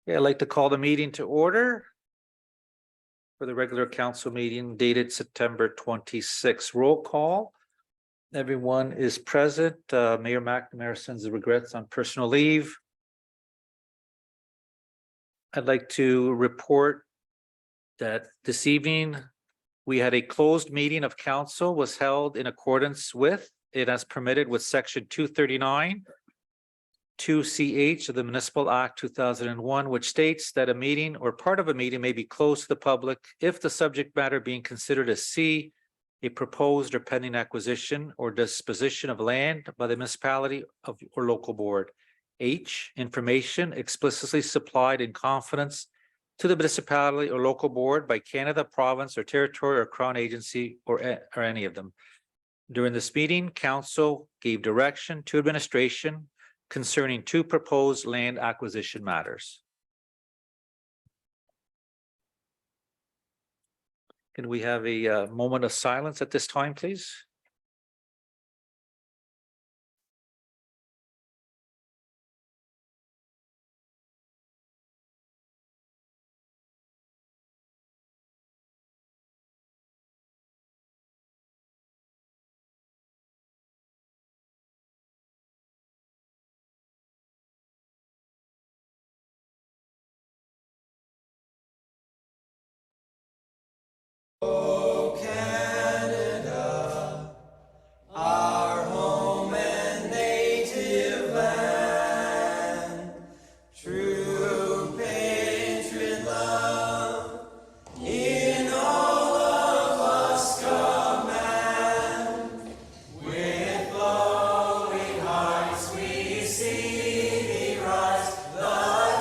Yeah, I'd like to call the meeting to order for the regular council meeting dated September 26th. Roll call. Everyone is present. Mayor McNamara sends regrets on personal leave. I'd like to report that this evening we had a closed meeting of council was held in accordance with it as permitted with section 239 2CH of the Municipal Act 2001, which states that a meeting or part of a meeting may be closed to the public if the subject matter being considered is C, a proposed or pending acquisition or disposition of land by the municipality of or local board. H, information explicitly supplied in confidence to the municipality or local board by Canada, province or territory or crown agency or any of them. During this meeting, council gave direction to administration concerning two proposed land acquisition matters. Can we have a moment of silence at this time, please? Oh, Canada, our home and native land, true patriot love, in all of us command. With glowing hearts we see thee rise, the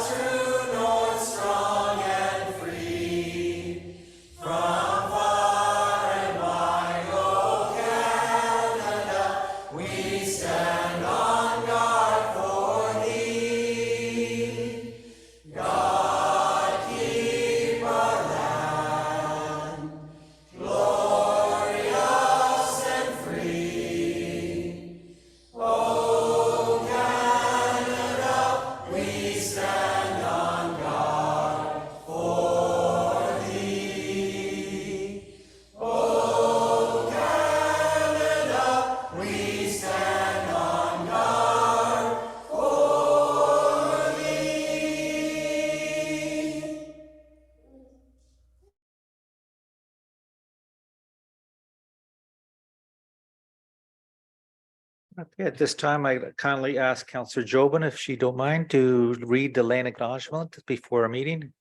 true north, strong and free. From Okay, at this time, I kindly ask Councillor Jobin if she don't mind to read the land acknowledgement before our meeting.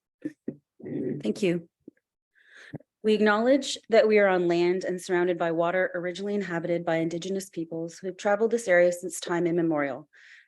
Thank you. We acknowledge that we are on land and surrounded by water originally inhabited by Indigenous peoples who have traveled this area since time immemorial.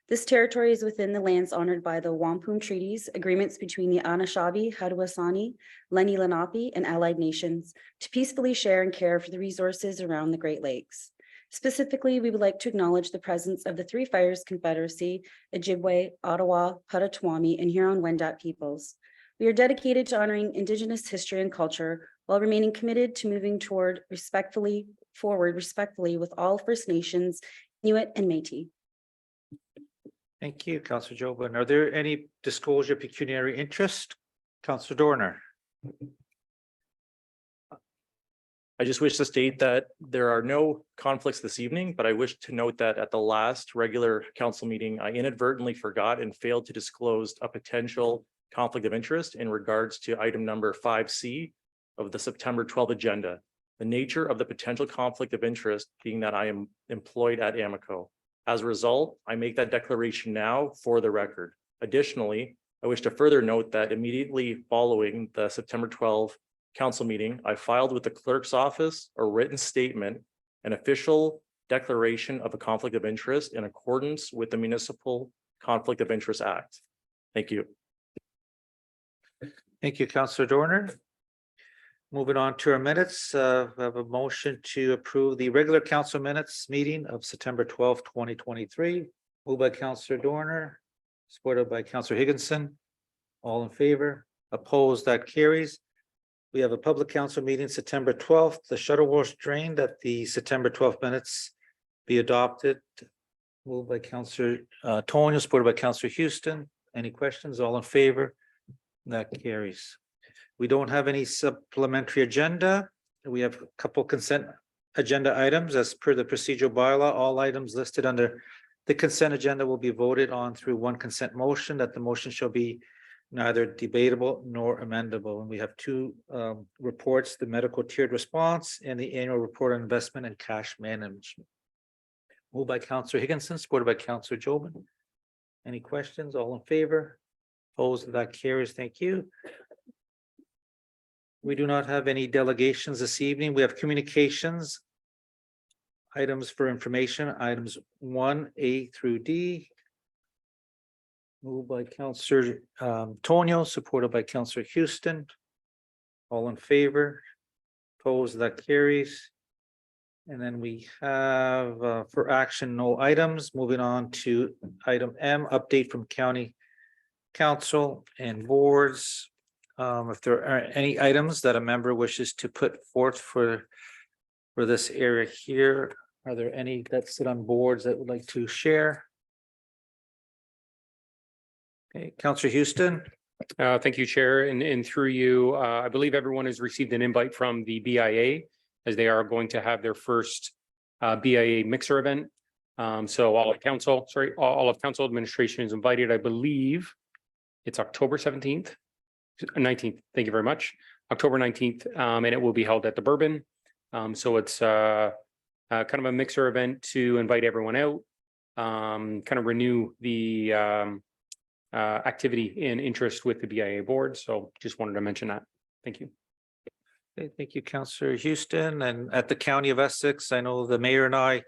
This territory is within the lands honored by the Wampum Treaties, agreements between the Anishinaabe, Haudenosaunee, Lenni Lenape, and allied nations to peacefully share and care for the resources around the Great Lakes. Specifically, we would like to acknowledge the presence of the Three Fires Confederacy, Ojibwe, Ottawa, Potawatomi, and Huron-Wendat peoples. We are dedicated to honoring Indigenous history and culture while remaining committed to moving forward respectfully with all First Nations, Inuit, and Métis. Thank you, Councillor Jobin. Are there any disclosure of pecuniary interest? Councillor Dorner. I just wish to state that there are no conflicts this evening, but I wish to note that at the last regular council meeting, I inadvertently forgot and failed to disclose a potential conflict of interest in regards to item number 5C of the September 12th agenda. The nature of the potential conflict of interest being that I am employed at Amoco. As a result, I make that declaration now for the record. Additionally, I wish to further note that immediately following the September 12th council meeting, I filed with the clerk's office a written statement, an official declaration of a conflict of interest in accordance with the Municipal Conflict of Interest Act. Thank you. Thank you, Councillor Dorner. Moving on to our minutes, we have a motion to approve the regular council minutes meeting of September 12th, 2023. Moved by Councillor Dorner, supported by Councillor Higginson. All in favor? Opposed? That carries. We have a public council meeting September 12th. The shuttle was drained that the September 12th minutes be adopted. Moved by Councillor Tonio, supported by Councillor Houston. Any questions? All in favor? That carries. We don't have any supplementary agenda. We have a couple consent agenda items as per the procedural bylaw. All items listed under the consent agenda will be voted on through one consent motion, that the motion shall be neither debatable nor amendable. And we have two reports, the medical tiered response and the annual report on investment and cash management. Moved by Councillor Higginson, supported by Councillor Jobin. Any questions? All in favor? Opposed? That carries. Thank you. We do not have any delegations this evening. We have communications. Items for information, items 1A through D. Moved by Councillor Tonio, supported by Councillor Houston. All in favor? Opposed? That carries. And then we have for action, no items. Moving on to item M, update from County Council and boards. If there are any items that a member wishes to put forth for this area here, are there any that sit on boards that would like to share? Okay, Councillor Houston. Thank you, Chair, and through you, I believe everyone has received an invite from the BIA as they are going to have their first BIA mixer event. So all of council administration is invited. I believe it's October 19th. Thank you very much. October 19th, and it will be held at the Bourbon. So it's kind of a mixer event to invite everyone out, kind of renew the activity and interest with the BIA board. So just wanted to mention that. Thank you. Okay, thank you, Councillor Houston. And at the County of Essex, I know the mayor and I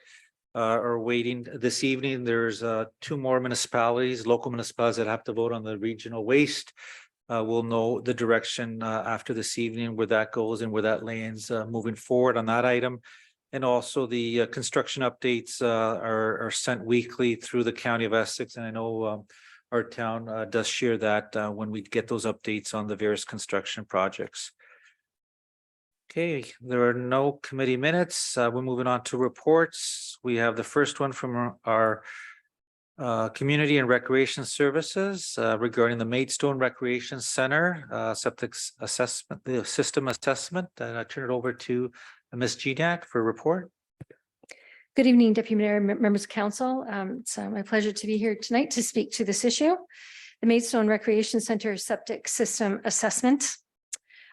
are waiting this evening. There's two more municipalities, local municipalities that have to vote on the regional waste. We'll know the direction after this evening where that goes and where that lands moving forward on that item. And also the construction updates are sent weekly through the County of Essex. And I know our town does share that when we get those updates on the various construction projects. Okay, there are no committee minutes. We're moving on to reports. We have the first one from our Community and Recreation Services regarding the Maidstone Recreation Center septic assessment, the system assessment. And I turn it over to Ms. Gignac for a report. Good evening, Deputy Mayor, members of council. It's my pleasure to be here tonight to speak to this issue. The Maidstone Recreation Center septic system assessment.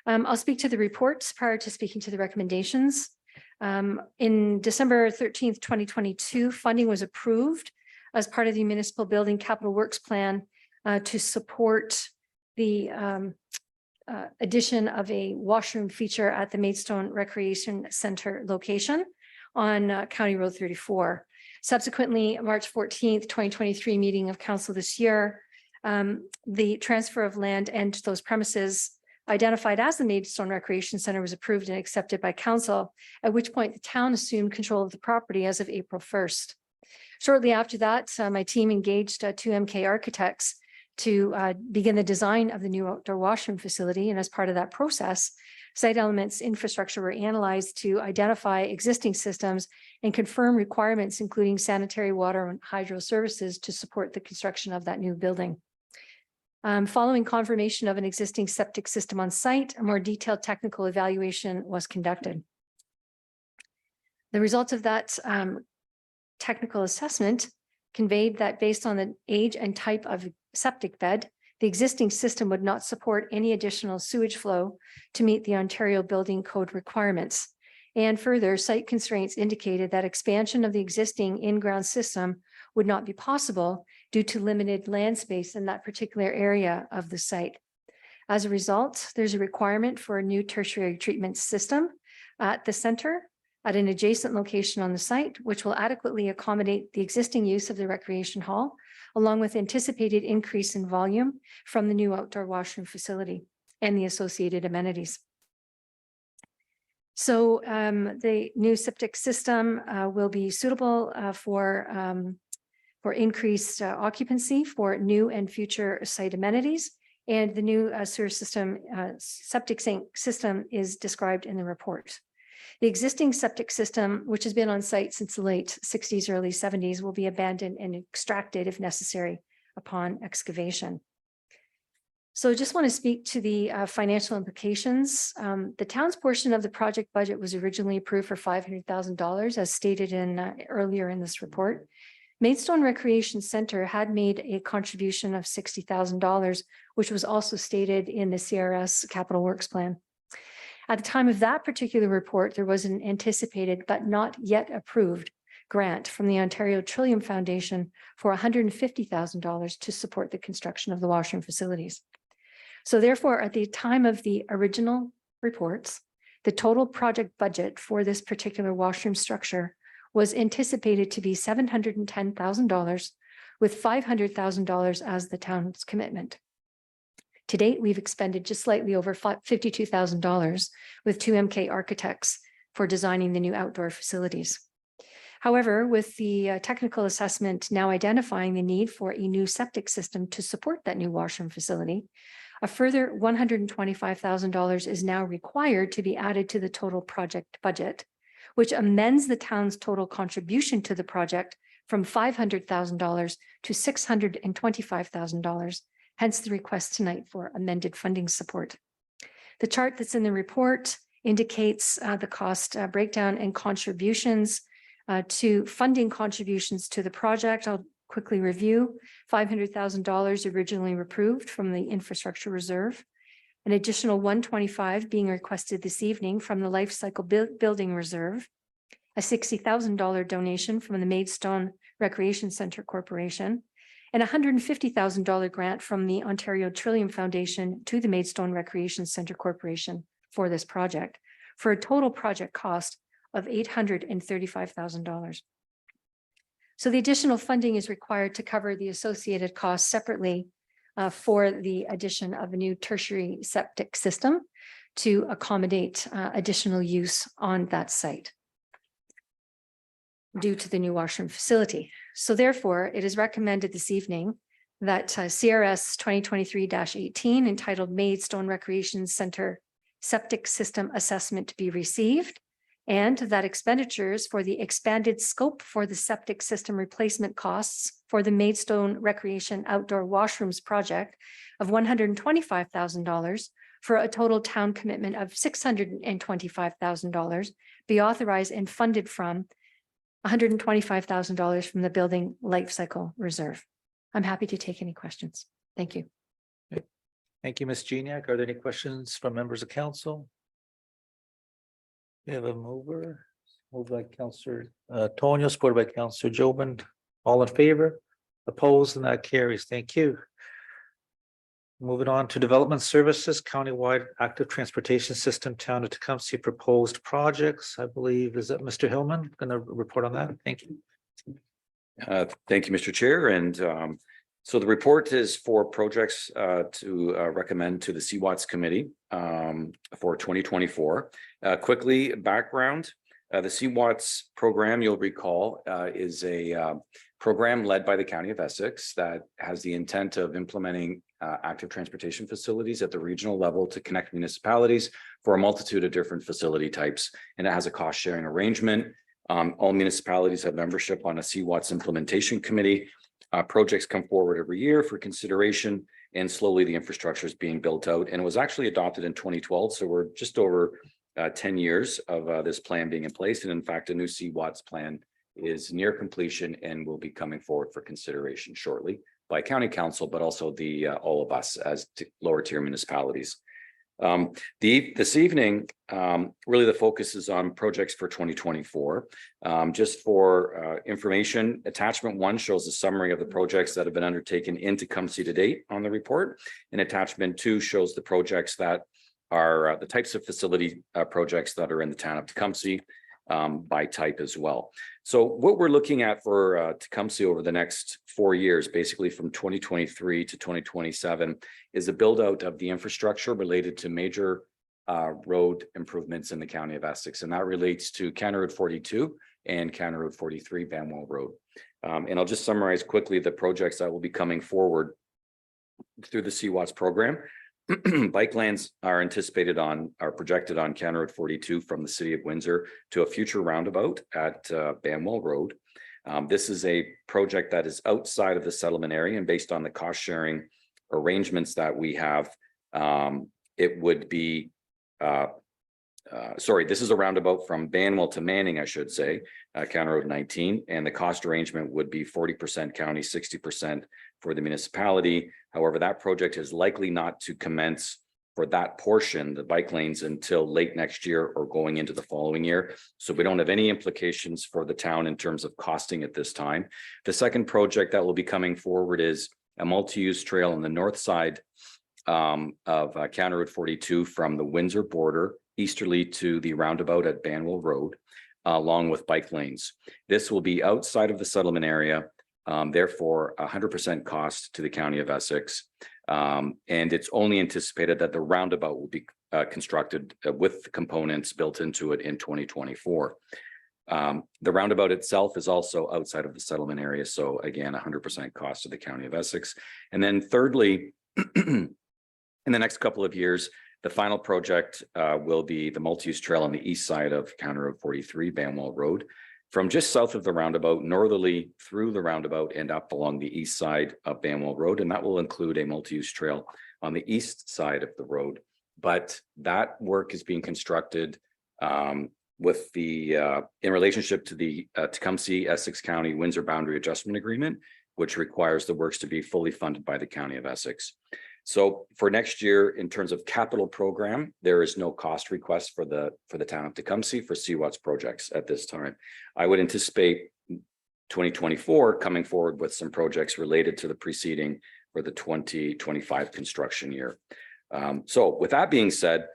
I'll speak to the reports prior to speaking to the recommendations. In December 13th, 2022, funding was approved as part of the Municipal Building Capital Works Plan to support the addition of a washroom feature at the Maidstone Recreation Center location on County Road 34. Subsequently, March 14th, 2023 meeting of council this year, the transfer of land and those premises identified as the Maidstone Recreation Center was approved and accepted by council, at which point the town assumed control of the property as of April 1st. Shortly after that, my team engaged two MK architects to begin the design of the new outdoor washroom facility. And as part of that process, site elements infrastructure were analyzed to identify existing systems and confirm requirements, including sanitary, water, and hydro services to support the construction of that new building. Following confirmation of an existing septic system on site, a more detailed technical evaluation was conducted. The results of that technical assessment conveyed that based on the age and type of septic bed, the existing system would not support any additional sewage flow to meet the Ontario Building Code requirements. And further, site constraints indicated that expansion of the existing in-ground system would not be possible due to limited land space in that particular area of the site. As a result, there's a requirement for a new tertiary treatment system at the center at an adjacent location on the site, which will adequately accommodate the existing use of the recreation hall, along with anticipated increase in volume from the new outdoor washroom facility and the associated amenities. So the new septic system will be suitable for increased occupancy for new and future site amenities. And the new sewer system, septic sink system is described in the report. The existing septic system, which has been on site since the late 60s, early 70s, will be abandoned and extracted if necessary upon excavation. So I just want to speak to the financial implications. The town's portion of the project budget was originally approved for $500,000 as stated in earlier in this report. Maidstone Recreation Center had made a contribution of $60,000, which was also stated in the CRS Capital Works Plan. At the time of that particular report, there was an anticipated but not yet approved grant from the Ontario Trillium Foundation for $150,000 to support the construction of the washroom facilities. So therefore, at the time of the original reports, the total project budget for this particular washroom structure was anticipated to be $710,000 with $500,000 as the town's commitment. To date, we've expended just slightly over $52,000 with 2MK Architects for designing the new outdoor facilities. However, with the technical assessment now identifying the need for a new septic system to support that new washroom facility, a further $125,000 is now required to be added to the total project budget, which amends the town's total contribution to the project from $500,000 to $625,000, hence the request tonight for amended funding support. The chart that's in the report indicates the cost breakdown and contributions to funding contributions to the project. I'll quickly review. $500,000 originally approved from the infrastructure reserve, an additional $125,000 being requested this evening from the life cycle building reserve, a $60,000 donation from the Maidstone Recreation Center Corporation, and a $150,000 grant from the Ontario Trillium Foundation to the Maidstone Recreation Center Corporation for this project, for a total project cost of $835,000. So the additional funding is required to cover the associated costs separately for the addition of a new tertiary septic system to accommodate additional use on that site due to the new washroom facility. So therefore, it is recommended this evening that CRS 2023-18 entitled Maidstone Recreation Center Septic System Assessment be received, and that expenditures for the expanded scope for the septic system replacement costs for the Maidstone Recreation Outdoor Washrooms project of $125,000 for a total town commitment of $625,000 be authorized and funded from $125,000 from the Building Life Cycle Reserve. I'm happy to take any questions. Thank you. Thank you, Ms. Geniak. Are there any questions from members of council? We have a mover, moved by Councillor Tonio, supported by Councillor Jobin. All in favor? Opposed, and that carries. Thank you. Moving on to development services, countywide active transportation system, town of Tecumseh proposed projects. I believe, is that Mr. Hillman going to report on that? Thank you. Thank you, Mr. Chair. And so the report is for projects to recommend to the CWATS committee for 2024. Quickly, background, the CWATS program, you'll recall, is a program led by the County of Essex that has the intent of implementing active transportation facilities at the regional level to connect municipalities for a multitude of different facility types. And it has a cost sharing arrangement. All municipalities have membership on a CWATS implementation committee. Projects come forward every year for consideration, and slowly the infrastructure is being built out. And it was actually adopted in 2012. So we're just over 10 years of this plan being in place. And in fact, a new CWATS plan is near completion and will be coming forward for consideration shortly by County Council, but also the all of us as lower tier municipalities. This evening, really the focus is on projects for 2024. Just for information, attachment 1 shows a summary of the projects that have been undertaken in Tecumseh to date on the report, and attachment 2 shows the projects that are the types of facility projects that are in the town of Tecumseh by type as well. So what we're looking at for Tecumseh over the next 4 years, basically from 2023 to 2027, is a build out of the infrastructure related to major road improvements in the County of Essex. And that relates to County Road 42 and County Road 43, Banwell Road. And I'll just summarize quickly the projects that will be coming forward through the CWATS program. Bike lanes are projected on County Road 42 from the city of Windsor to a future roundabout at Banwell Road. This is a project that is outside of the settlement area, and based on the cost sharing arrangements that we have, it would be, sorry, this is a roundabout from Banwell to Manning, I should say, County Road 19, and the cost arrangement would be 40% county, 60% for the municipality. However, that project is likely not to commence for that portion, the bike lanes, until late next year or going into the following year. So we don't have any implications for the town in terms of costing at this time. The second project that will be coming forward is a multi-use trail on the north side of County Road 42 from the Windsor border easterly to the roundabout at Banwell Road, along with bike lanes. This will be outside of the settlement area, therefore 100% cost to the County of Essex. And it's only anticipated that the roundabout will be constructed with the components built into it in 2024. The roundabout itself is also outside of the settlement area. So again, 100% cost to the County of Essex. And then thirdly, in the next couple of years, the final project will be the multi-use trail on the east side of County Road 43, Banwell Road, from just south of the roundabout, northerly through the roundabout and up along the east side of Banwell Road. And that will include a multi-use trail on the east side of the road. But that work is being constructed with the in relationship to the Tecumseh Essex County Windsor Boundary Adjustment Agreement, which requires the works to be fully funded by the County of Essex. So for next year, in terms of capital program, there is no cost request for the town of Tecumseh for CWATS projects at this time. I would anticipate 2024 coming forward with some projects related to the preceding for the 2025 construction year. So with that being said,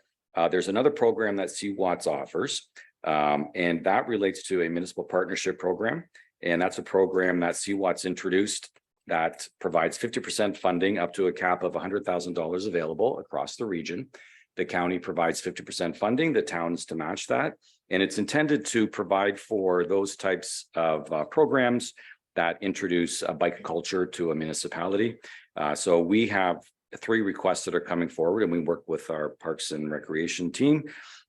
there's another program that CWATS offers, and that relates to a municipal partnership program. And that's a program that CWATS introduced that provides 50% funding up to a cap of $100,000 available across the region. The county provides 50% funding, the towns to match that. And it's intended to provide for those types of programs that introduce a bike culture to a municipality. So we have 3 requests that are coming forward, and we work with our Parks and Recreation team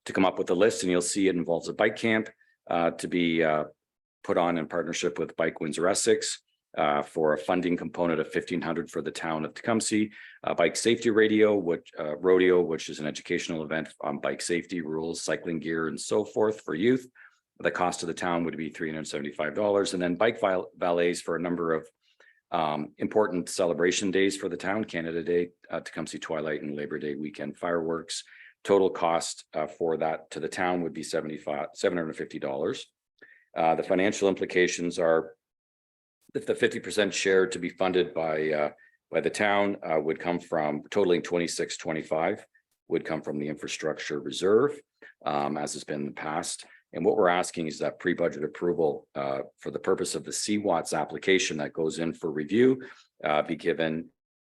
to come up with a list, and you'll see it involves a bike camp to be put on in partnership with Bike Windsor Essex. For a funding component of $1,500 for the town of Tecumseh, bike safety rodeo, which is an educational event on bike safety rules, cycling gear, and so forth for youth. The cost of the town would be $375, and then bike valets for a number of important celebration days for the town: Canada Day, Tecumseh Twilight, and Labor Day weekend fireworks. Total cost for that to the town would be $750. The financial implications are that the 50% share to be funded by the town would come from totaling $2625, would come from the infrastructure reserve, as has been in the past. And what we're asking is that pre-budget approval for the purpose of the CWATS application that goes in for review be given.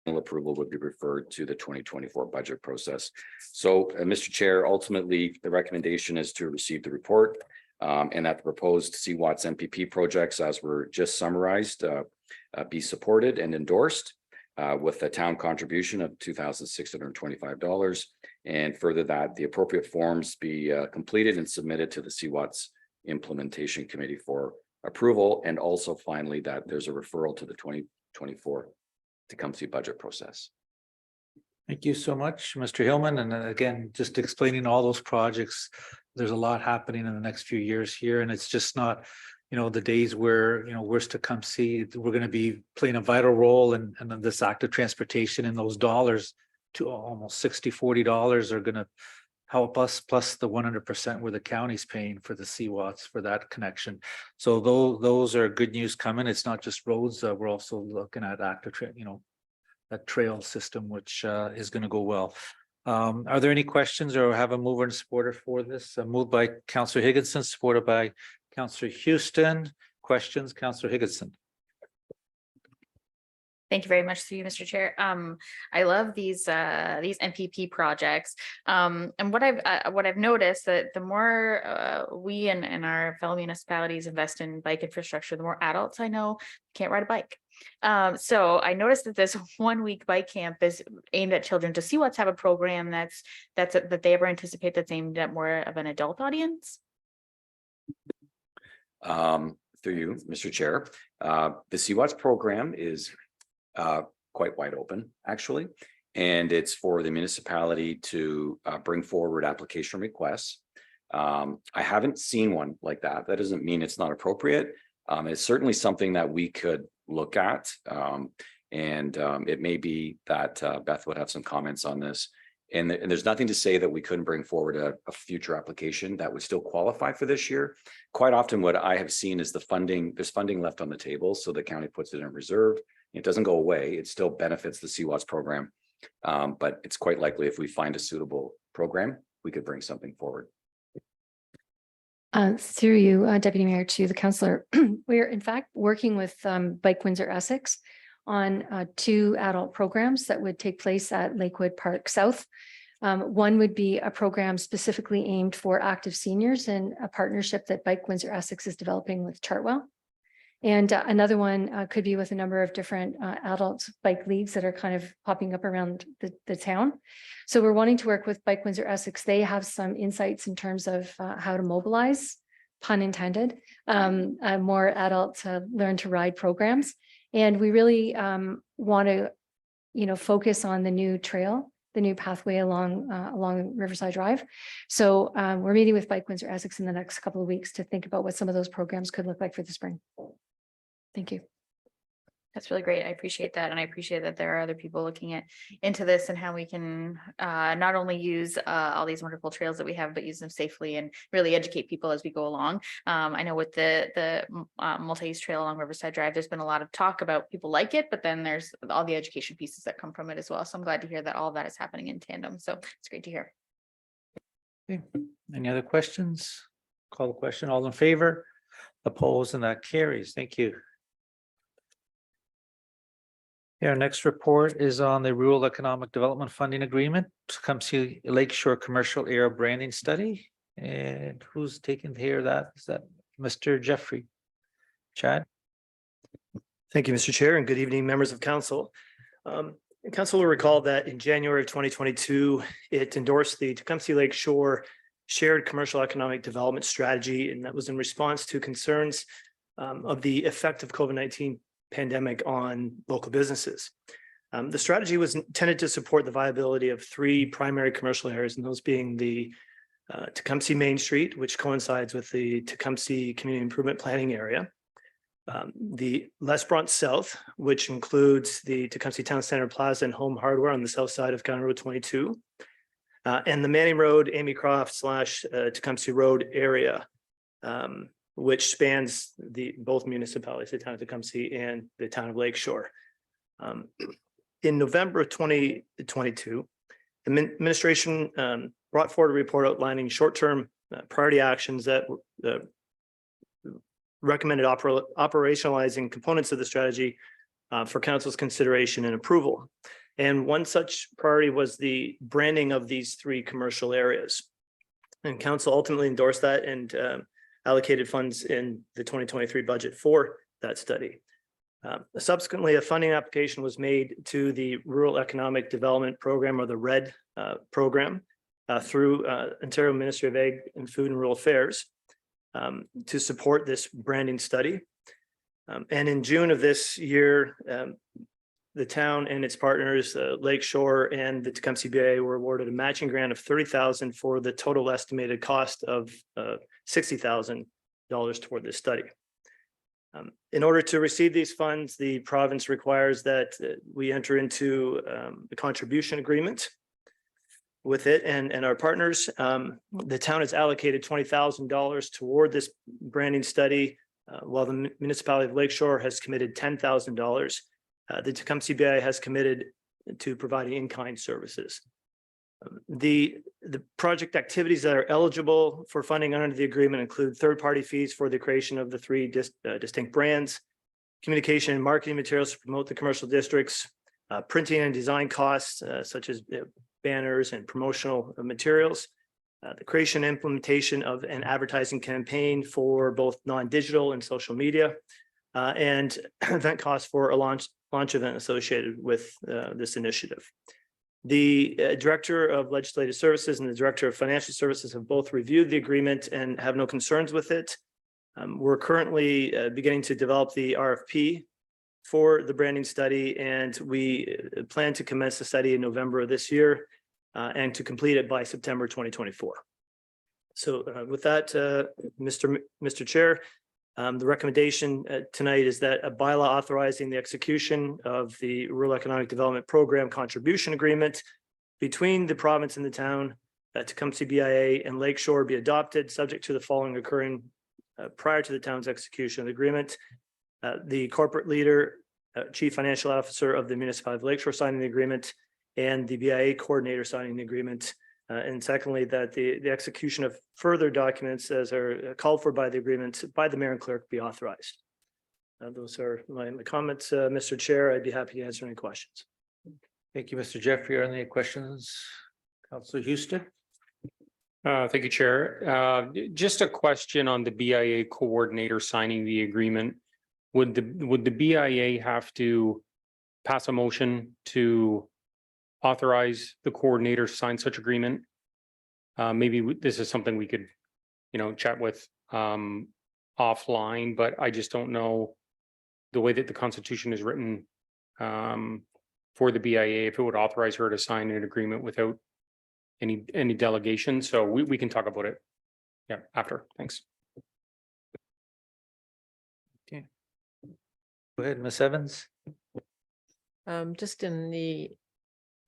Approval would be referred to the 2024 budget process. So, Mr. Chair, ultimately, the recommendation is to receive the report. And that the proposed CWATS MPP projects, as were just summarized, be supported and endorsed with a town contribution of $2,625. And further, that the appropriate forms be completed and submitted to the CWATS Implementation Committee for approval. And also, finally, that there's a referral to the 2024 Tecumseh budget process. Thank you so much, Mr. Hillman. And again, just explaining all those projects, there's a lot happening in the next few years here. And it's just not, the days where, where's Tecumseh, we're going to be playing a vital role in this active transportation, and those dollars to almost $40 are going to help us, plus the 100% where the county's paying for the CWATS for that connection. So those are good news coming. It's not just roads. We're also looking at active, that trail system, which is going to go well. Are there any questions, or have a mover and supporter for this? Moved by Councillor Higginson, supported by Councillor Houston. Questions, Councillor Higginson? Thank you very much to you, Mr. Chair. I love these MPP projects. And what I've noticed that the more we and our fellow municipalities invest in bike infrastructure, the more adults I know can't ride a bike. So I noticed that this 1-week bike camp is aimed at children. Does CWATS have a program that they ever anticipate that's aimed at more of an adult audience? Through you, Mr. Chair, the CWATS program is quite wide open, actually. And it's for the municipality to bring forward application requests. I haven't seen one like that. That doesn't mean it's not appropriate. It's certainly something that we could look at. And it may be that Beth would have some comments on this. And there's nothing to say that we couldn't bring forward a future application that would still qualify for this year. Quite often what I have seen is there's funding left on the table. So the county puts it in reserve. It doesn't go away. It still benefits the CWATS program. But it's quite likely if we find a suitable program, we could bring something forward. Through you, Deputy Mayor, to the councillor, we are in fact working with Bike Windsor Essex on 2 adult programs that would take place at Lakewood Park South. One would be a program specifically aimed for active seniors and a partnership that Bike Windsor Essex is developing with Chartwell. And another one could be with a number of different adult bike leagues that are kind of popping up around the town. So we're wanting to work with Bike Windsor Essex. They have some insights in terms of how to mobilize, pun intended, more adult learn to ride programs. And we really want to, focus on the new trail, the new pathway along Riverside Drive. So we're meeting with Bike Windsor Essex in the next couple of weeks to think about what some of those programs could look like for the spring. Thank you. That's really great. I appreciate that. And I appreciate that there are other people looking into this and how we can not only use all these wonderful trails that we have, but use them safely and really educate people as we go along. I know with the multi-use trail along Riverside Drive, there's been a lot of talk about people like it, but then there's all the education pieces that come from it as well. So I'm glad to hear that all of that is happening in tandem. So it's great to hear. Okay. Any other questions? Call the question. All in favor? Opposed, and that carries. Thank you. Our next report is on the Rural Economic Development Funding Agreement, Tecumseh Lakeshore Commercial Area Branding Study. And who's taking care of that? Is that Mr. Jeffrey? Chad? Thank you, Mr. Chair, and good evening, members of council. Council will recall that in January of 2022, it endorsed the Tecumseh Lakeshore Shared Commercial Economic Development Strategy, and that was in response to concerns of the effect of COVID-19 pandemic on local businesses. The strategy was intended to support the viability of 3 primary commercial areas, and those being the Tecumseh Main Street, which coincides with the Tecumseh Community Improvement Planning area, the Les Bronx South, which includes the Tecumseh Town Center Plaza and Home Hardware on the south side of County Road 22, and the Manning Road, Amy Croft / Tecumseh Road area, which spans both municipalities, the town of Tecumseh and the town of Lakeshore. In November of 2022, the administration brought forward a report outlining short-term priority actions that recommended operationalizing components of the strategy for council's consideration and approval. And one such priority was the branding of these 3 commercial areas. And council ultimately endorsed that and allocated funds in the 2023 budget for that study. Subsequently, a funding application was made to the Rural Economic Development Program, or the RED program, through Ontario Ministry of Ag and Food and Rural Affairs to support this branding study. And in June of this year, the town and its partners, Lakeshore and the Tecumseh BIA, were awarded a matching grant of $30,000 for the total estimated cost of $60,000 toward this study. In order to receive these funds, the province requires that we enter into a contribution agreement with it and our partners. The town has allocated $20,000 toward this branding study, while the municipality of Lakeshore has committed $10,000. The Tecumseh BIA has committed to providing in-kind services. The project activities that are eligible for funding under the agreement include third-party fees for the creation of the 3 distinct brands, communication and marketing materials to promote the commercial districts, printing and design costs such as banners and promotional materials, the creation and implementation of an advertising campaign for both non-digital and social media, and event costs for a launch event associated with this initiative. The Director of Legislative Services and the Director of Financial Services have both reviewed the agreement and have no concerns with it. We're currently beginning to develop the RFP for the branding study, and we plan to commence the study in November of this year and to complete it by September 2024. So with that, Mr. Chair, the recommendation tonight is that a bylaw authorizing the execution of the Rural Economic Development Program Contribution Agreement between the province and the town, Tecumseh BIA and Lakeshore be adopted, subject to the following occurring prior to the town's execution of the agreement. The corporate leader, chief financial officer of the municipality of Lakeshore signing the agreement, and the BIA coordinator signing the agreement. And secondly, that the execution of further documents as are called for by the agreement by the mayor and clerk be authorized. Those are my comments, Mr. Chair. I'd be happy to answer any questions. Thank you, Mr. Jeffrey. Are there any questions? Councilor Houston? Thank you, Chair. Just a question on the BIA coordinator signing the agreement. Would the BIA have to pass a motion to authorize the coordinator to sign such agreement? Maybe this is something we could, chat with offline, but I just don't know the way that the Constitution is written for the BIA, if it would authorize her to sign an agreement without any delegation. So we can talk about it. Yeah, after. Thanks. Okay. Go ahead, Ms. Evans. Just in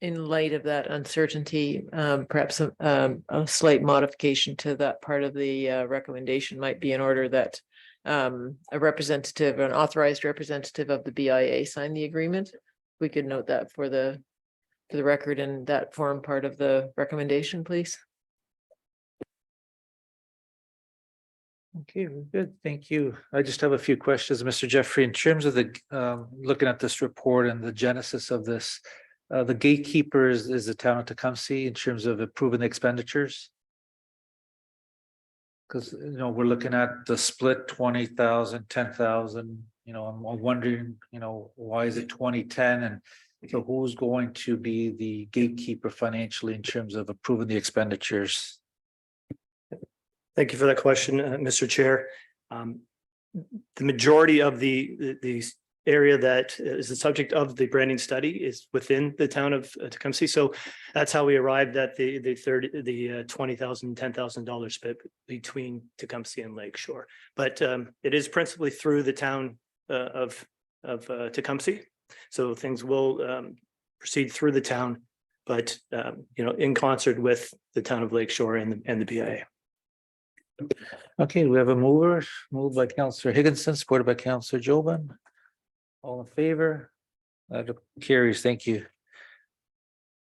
light of that uncertainty, perhaps a slight modification to that part of the recommendation might be in order that an authorized representative of the BIA sign the agreement. We could note that for the record and that form part of the recommendation, please. Okay, good. Thank you. I just have a few questions, Mr. Jeffrey. In terms of the looking at this report and the genesis of this, the gatekeeper is the town of Tecumseh in terms of approving the expenditures. Because we're looking at the split 20,000, 10,000. I'm wondering, why is it 2010, and so who's going to be the gatekeeper financially in terms of approving the expenditures? Thank you for that question, Mr. Chair. The majority of the area that is the subject of the branding study is within the town of Tecumseh. So that's how we arrived at the $20,000, $10,000 split between Tecumseh and Lakeshore. But it is principally through the town of Tecumseh. So things will proceed through the town, but in concert with the town of Lakeshore and the BIA. Okay, we have a moved by Councillor Higginson, supported by Councillor Jobin. All in favor? That carries. Thank you.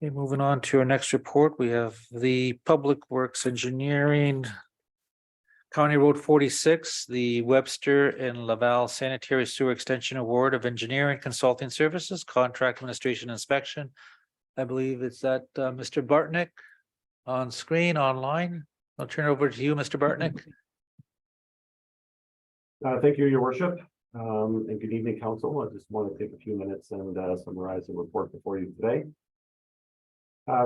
Okay, moving on to our next report, we have the Public Works Engineering County Road 46, the Webster and Laval Sanitary Sewer Extension Award of Engineering Consulting Services, Contract Administration Inspection. I believe it's that Mr. Bartnick on screen, online. I'll turn it over to you, Mr. Bartnick. Thank you, Your Worship, and good evening, Council. I just want to take a few minutes and summarize the report before you today.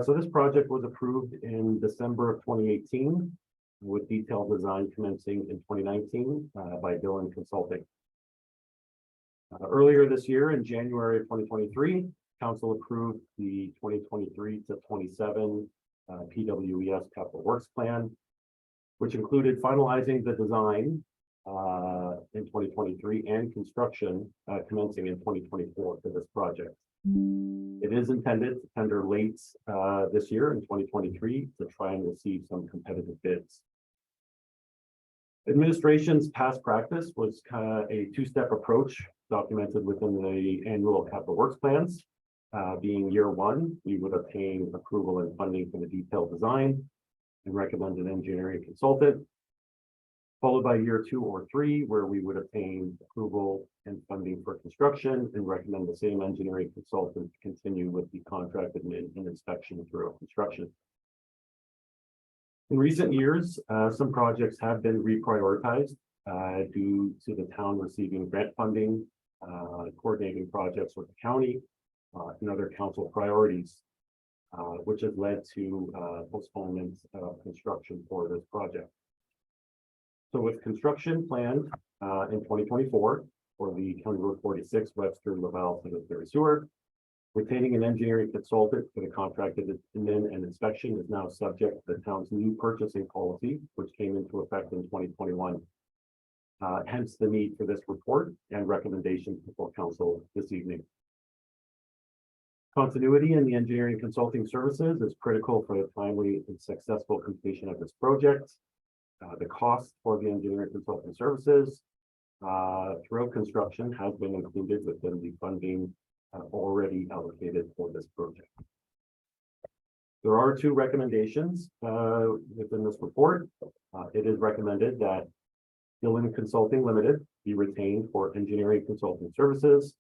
So this project was approved in December of 2018 with detailed design commencing in 2019 by Dillon Consulting. Earlier this year, in January of 2023, Council approved the 2023 to 27 PWES Capital Works Plan, which included finalizing the design in 2023 and construction commencing in 2024 for this project. It is intended to tender late this year in 2023 to try and receive some competitive bids. Administration's past practice was a two-step approach documented within the annual capital works plans. Being year one, we would obtain approval and funding for the detailed design and recommend an engineering consultant, followed by year 2 or 3, where we would obtain approval and funding for construction and recommend the same engineering consultant to continue with the contract and inspection through construction. In recent years, some projects have been reprioritized due to the town receiving grant funding, coordinating projects with the county, and other council priorities, which has led to postponement of construction for this project. So with construction planned in 2024, for the County Road 46 Webster Laval Sanitary Sewer. Retaining an engineering consultant for the contracted admin and inspection is now subject to the town's new purchasing policy, which came into effect in 2021. Hence the need for this report and recommendations before council this evening. Continuity in the engineering consulting services is critical for the timely and successful completion of this project. The cost for the engineering consulting services throughout construction has been included within the funding already allocated for this project. There are two recommendations within this report. It is recommended that Dillon Consulting Limited be retained for engineering consulting services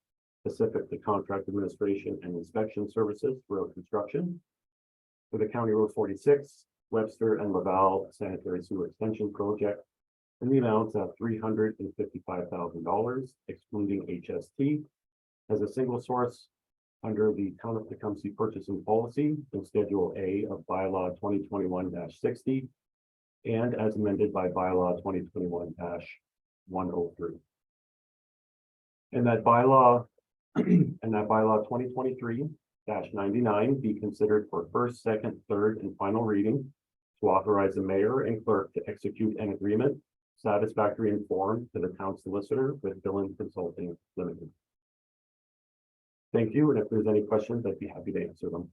specific to contract administration and inspection services throughout construction. For the County Road 46, Webster and Laval Sanitary Sewer Extension Project in the amount of $355,000, excluding HST, as a single source under the Town of Tecumseh Purchasing Policy in Schedule A of Bylaw 2021-60 and as amended by Bylaw 2021-103. And that bylaw 2023-99 be considered for first, second, third, and final reading to authorize the mayor and clerk to execute an agreement satisfactory in form to the town solicitor with Dillon Consulting Limited. Thank you, and if there's any questions, I'd be happy to answer them.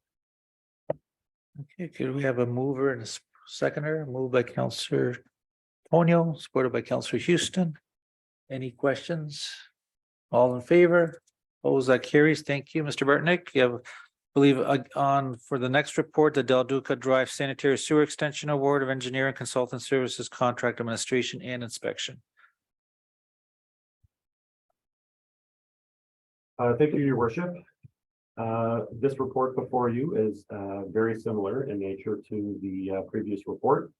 Okay, could we have a mover and a seconder? Moved by Councillor Tonio, supported by Councillor Houston. Any questions? All in favor? Opposed, that carries. Thank you, Mr. Bartnick. You have, I believe, on for the next report, the Del Duca Drive Sanitary Sewer Extension Award of Engineering Consultant Services Contract Administration and Inspection. Thank you, Your Worship. This report before you is very similar in nature to the previous report.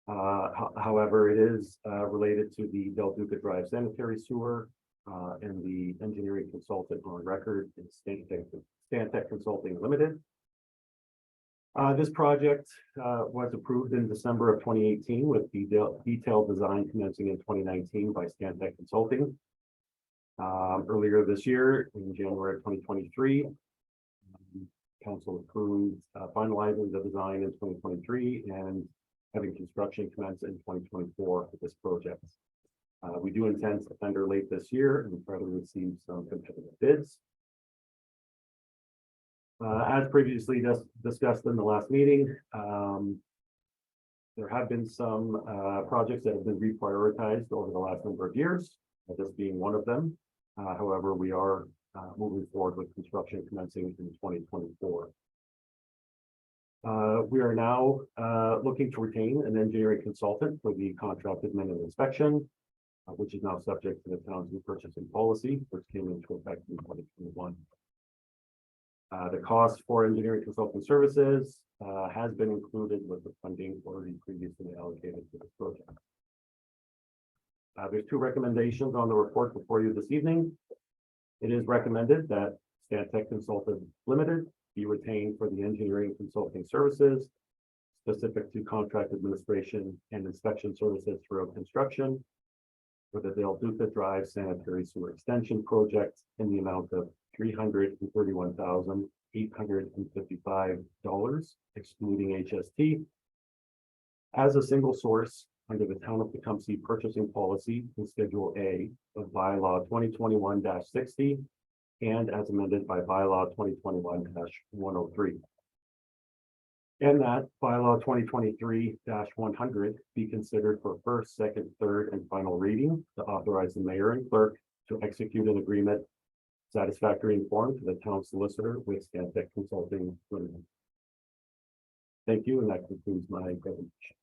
However, it is related to the Del Duca Drive Sanitary Sewer and the engineering consultant on record is Stantec Consulting Limited. This project was approved in December of 2018 with detailed design commencing in 2019 by Stantec Consulting. Earlier this year, in January of 2023, council approved finalizing the design in 2023 and having construction commence in 2024 for this project. We do intend to tender late this year and try to receive some competitive bids. As previously discussed in the last meeting, there have been some projects that have been reprioritized over the last number of years, this being one of them. However, we are moving forward with construction commencing in 2024. We are now looking to retain an engineering consultant for the contract admin and inspection, which is now subject to the town's new purchasing policy, which came into effect in 2021. The cost for engineering consulting services has been included with the funding already previously allocated to this project. There's two recommendations on the report before you this evening. It is recommended that Stantec Consulting Limited be retained for the engineering consulting services specific to contract administration and inspection services throughout construction for the Del Duca Drive Sanitary Sewer Extension Project in the amount of $331,855, excluding HST, as a single source under the Town of Tecumseh Purchasing Policy in Schedule A of Bylaw 2021-60 and as amended by Bylaw 2021-103. And that Bylaw 2023-100 be considered for first, second, third, and final reading to authorize the mayor and clerk to execute an agreement satisfactory in form to the town solicitor with Stantec Consulting Limited. Thank you, and that concludes my presentation.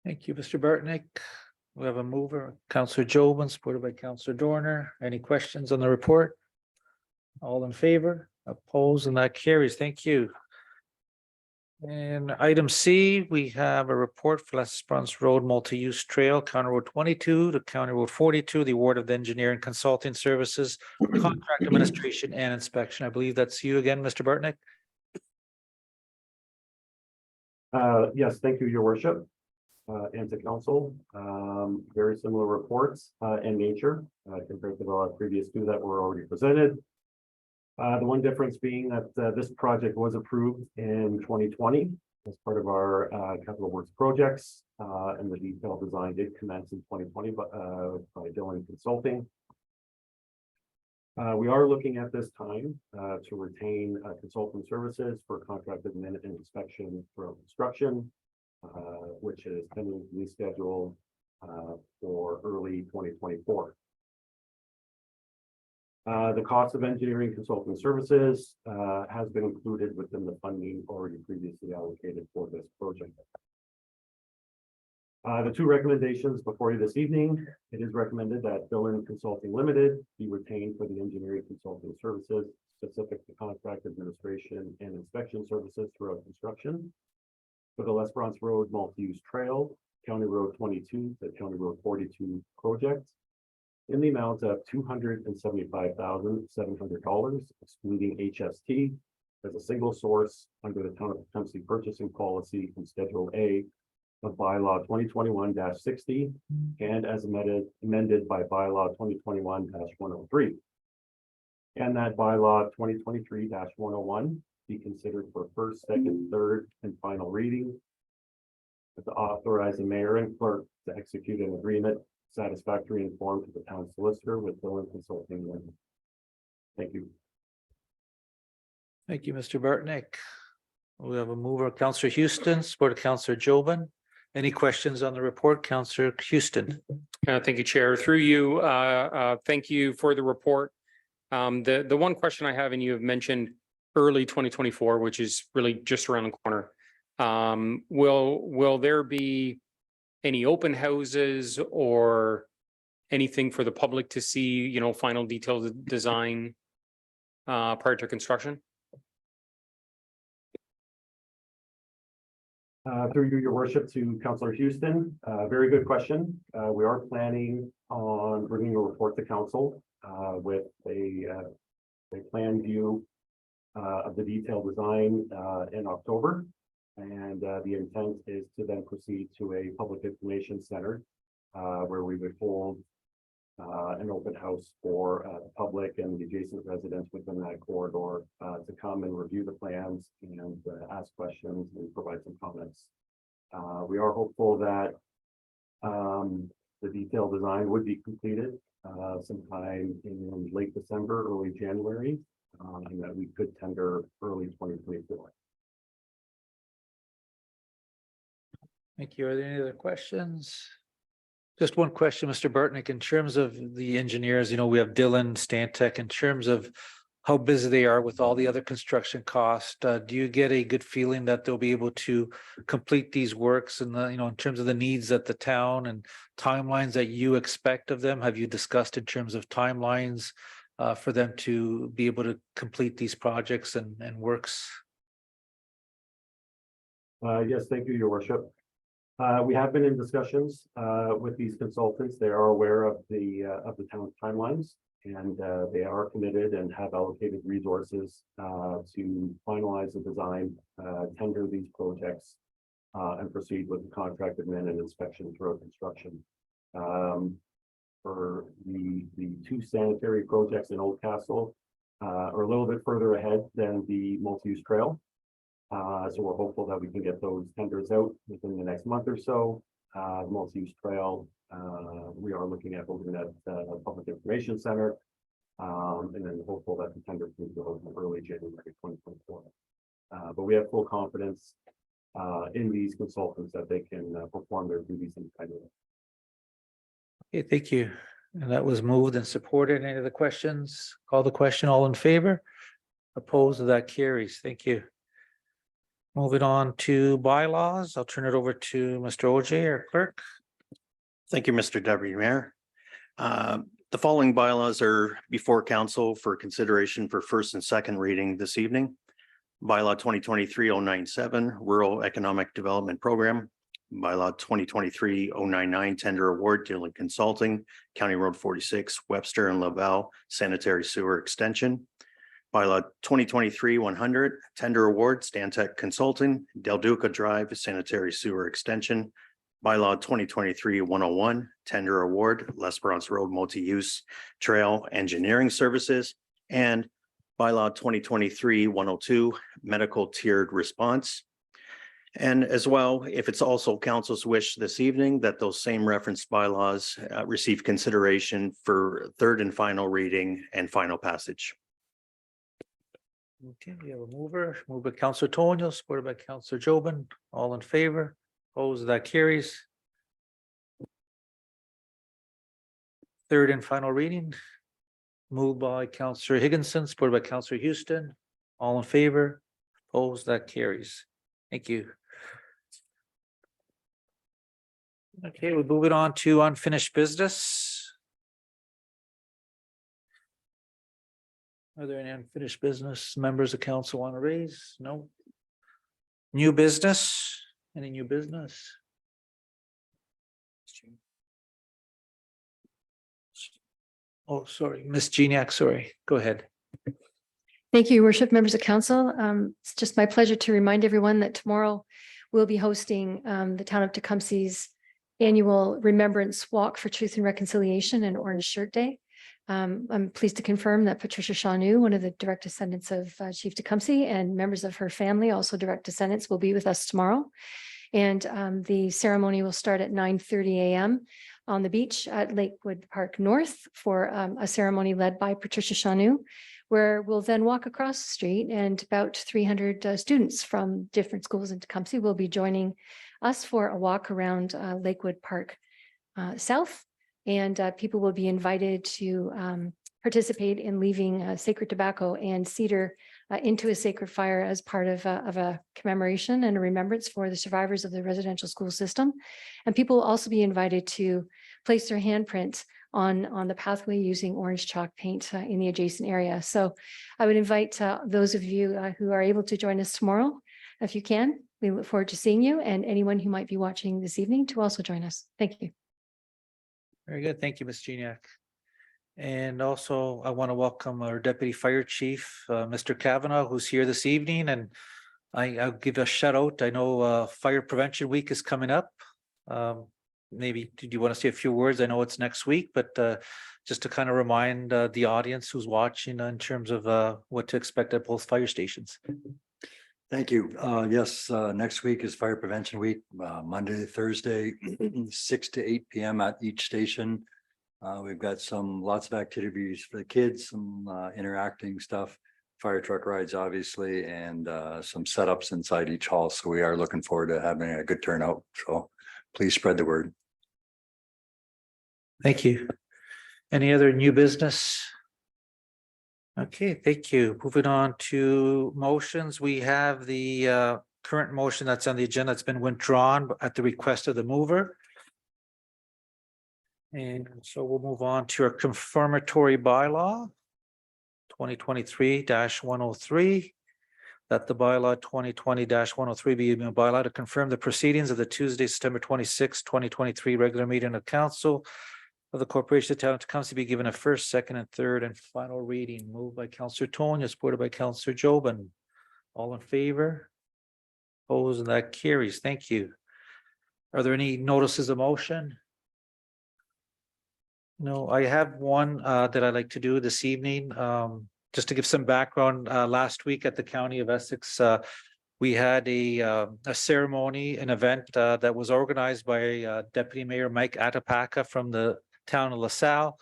Thank you, Mr. Bartnick. We have a mover, Councillor Jobin, supported by Councillor Dorner. Any questions on the report? All in favor? Opposed, and that carries. Thank you. And item C, we have a report for Les Esperance Road Multi-Use Trail, County Road 22 to County Road 42, the award of the engineering consulting services, contract administration and inspection. I believe that's you again, Mr. Bartnick. Yes, thank you, Your Worship. and to council. Very similar reports in nature compared to the previous two that were already presented. The one difference being that this project was approved in 2020 as part of our capital works projects, and the detailed design did commence in 2020 by Dillon Consulting. We are looking at this time to retain consultant services for contracted minute inspection for construction, which is tentatively scheduled for early 2024. The cost of engineering consulting services has been included within the funding already previously allocated for this project. The two recommendations before you this evening, it is recommended that Dillon Consulting Limited be retained for the engineering consulting services specific to contract administration and inspection services throughout construction. For the L'Esperance Road multi-use trail, County Road 22 to County Road 42 project, in the amount of $275,700, excluding HST, as a single source under the Town of Tecumseh purchasing policy in Schedule A of bylaw 2021-60 and as amended by bylaw 2021-103. And that bylaw 2023-101 be considered for first, second, third, and final reading. To authorize the mayor and clerk to execute an agreement satisfactory in form to the town solicitor with Dillon Consulting Limited. Thank you. Thank you, Mr. Bartnick. We have a mover, Councillor Houston, supported Councillor Jobin. Any questions on the report, Councillor Houston? Thank you, Chair. Through you, thank you for the report. The one question I have, and you have mentioned early 2024, which is really just around the corner. Will there be any open houses or anything for the public to see, you know, final details of design prior to construction? Through you, your worship, to Councillor Houston, very good question. We are planning on bringing a report to council with a plan view of the detailed design in October. And the intent is to then proceed to a public information center where we would hold an open house for the public and the adjacent residents within that corridor to come and review the plans and ask questions and provide some comments. We are hopeful that the detailed design would be completed sometime in late December, early January, and that we could tender early 2024. Thank you. Are there any other questions? Just one question, Mr. Bartnick, in terms of the engineers, you know, we have Dillon, Stantec, in terms of how busy they are with all the other construction costs. Do you get a good feeling that they'll be able to complete these works and you know, in terms of the needs at the town and timelines that you expect of them? Have you discussed in terms of timelines for them to be able to complete these projects and works? Yes, thank you, your worship. We have been in discussions with these consultants. They are aware of the town's timelines, and they are committed and have allocated resources to finalize the design, tender these projects, and proceed with the contract admin and inspection throughout construction. For the two sanitary projects in Oldcastle are a little bit further ahead than the multi-use trail. So we're hopeful that we can get those tenders out within the next month or so. Multi-use trail, we are looking at holding that public information center, and then hopeful that the tender can go in early January 2024. But we have full confidence in these consultants that they can perform their duties in kind of. Okay, thank you. And that was moved and supported. Any other questions? Call the question. All in favor? Opposed? That carries. Thank you. Moving on to bylaws, I'll turn it over to Mr. OJ, our clerk. Thank you, Mr. Deputy Mayor. The following bylaws are before council for consideration for first and second reading this evening. Bylaw 2023-097, Rural Economic Development Program. Bylaw 2023-099, Tender Award, Dillon Consulting, County Road 46, Webster and Laval Sanitary Sewer Extension. Bylaw 2023-100, Tender Award, Stantec Consulting, Del Duca Drive Sanitary Sewer Extension. Bylaw 2023-101 Tender Award, L'Esperance Road Multi-Use Trail Engineering Services, and Bylaw 2023-102 Medical Tiered Response. And as well, if it's also council's wish this evening that those same referenced bylaws receive consideration for third and final reading and final passage. Okay, we have a mover, moved by Counselor Tonio, supported by Counselor Jobin. All in favor? Opposed, that carries. Third and final reading, moved by Counselor Higginson, supported by Counselor Houston. All in favor? Opposed, that carries. Thank you. Okay, we're moving on to unfinished business. Are there any unfinished business members of council want to raise? No. New business? Any new business? Oh, sorry, Ms. Geniak, sorry. Go ahead. Thank you, Your Worship, members of council. It's just my pleasure to remind everyone that tomorrow we'll be hosting the town of Tecumseh's annual Remembrance Walk for Truth and Reconciliation and Orange Shirt Day. I'm pleased to confirm that Patricia Chanou, one of the direct descendants of Chief Tecumseh, and members of her family, also direct descendants, will be with us tomorrow. And the ceremony will start at 9:30 a.m. on the beach at Lakewood Park North for a ceremony led by Patricia Chanou, where we'll then walk across the street, and about 300 students from different schools in Tecumseh will be joining us for a walk around Lakewood Park South. And people will be invited to participate in leaving sacred tobacco and cedar into a sacred fire as part of a commemoration and a remembrance for the survivors of the residential school system. And people will also be invited to place their handprints on the pathway using orange chalk paint in the adjacent area. So I would invite those of you who are able to join us tomorrow, if you can. We look forward to seeing you, and anyone who might be watching this evening to also join us. Thank you. Very good. Thank you, Ms. Geniak. And also, I want to welcome our Deputy Fire Chief, Mr. Kavanaugh, who's here this evening. And I'll give a shout out. I know Fire Prevention Week is coming up. Maybe, do you want to say a few words? I know it's next week, but just to kind of remind the audience who's watching in terms of what to expect at both fire stations. Thank you. Yes, next week is Fire Prevention Week, Monday to Thursday, 6 to 8 p.m. at each station. We've got lots of activities for the kids, some interacting stuff, fire truck rides, obviously, and some setups inside each hall. So we are looking forward to having a good turnout. So please spread the word. Thank you. Any other new business? Okay, thank you. Moving on to motions. We have the current motion that's on the agenda that's been withdrawn at the request of the mover. And so we'll move on to our confirmatory bylaw 2023-103. That the bylaw 2020-103 be a bylaw to confirm the proceedings of the Tuesday, September 26, 2023 regular meeting of council of the Corporation of Town of Tecumseh be given a first, second, and third and final reading. Moved by Counselor Tonio, supported by Counselor Jobin. All in favor? Opposed, and that carries. Thank you. Are there any notices of motion? No, I have one that I'd like to do this evening. Just to give some background, last week at the County of Essex, we had a ceremony, an event that was organized by Deputy Mayor Mike Atapaka from the town of LaSalle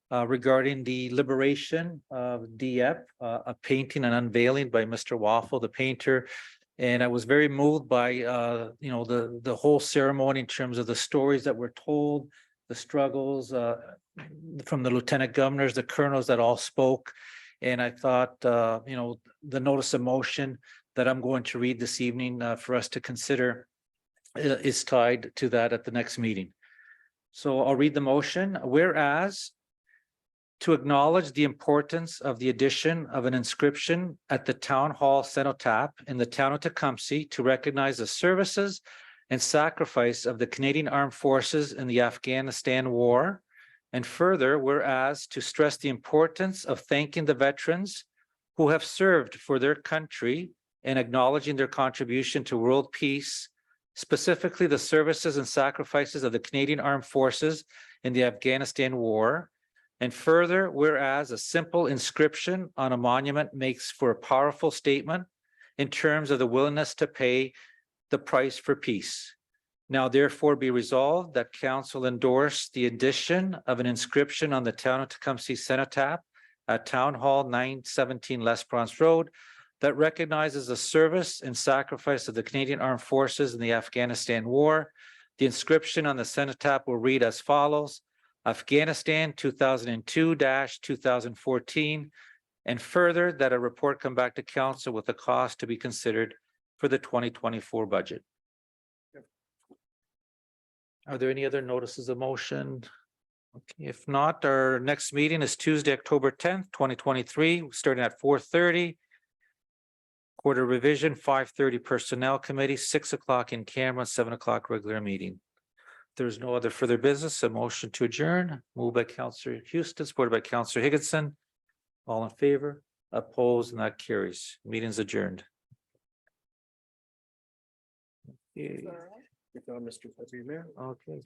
regarding the liberation of Dieppe, a painting and unveiling by Mr. Waffle, the painter. And I was very moved by the whole ceremony in terms of the stories that were told, the struggles from the lieutenant governors, the colonels that all spoke. And I thought, the notice of motion that I'm going to read this evening for us to consider is tied to that at the next meeting. So I'll read the motion. Whereas to acknowledge the importance of the addition of an inscription at the Town Hall cenotaph in the town of Tecumseh to recognize the services and sacrifice of the Canadian Armed Forces in the Afghanistan War. And further, whereas to stress the importance of thanking the veterans who have served for their country and acknowledging their contribution to world peace, specifically the services and sacrifices of the Canadian Armed Forces in the Afghanistan War. And further, whereas a simple inscription on a monument makes for a powerful statement in terms of the willingness to pay the price for peace. Now therefore be resolved that council endorse the addition of an inscription on the town of Tecumseh cenotaph at Town Hall 917 L'Esperance Road that recognizes the service and sacrifice of the Canadian Armed Forces in the Afghanistan War. The inscription on the cenotaph will read as follows: Afghanistan 2002-2014, and further that a report come back to council with the cost to be considered for the 2024 budget. Are there any other notices of motion? Okay, if not, our next meeting is Tuesday, October 10th, 2023, starting at 4:30. Quarter revision, 5:30 Personnel Committee, 6 o'clock in camera, 7 o'clock regular meeting. There's no other further business. A motion to adjourn, moved by Councillor Houston, supported by Councillor Higginson. All in favor, opposed, and that carries. Meeting's adjourned. Okay. Mr. Deputy Mayor. Okay.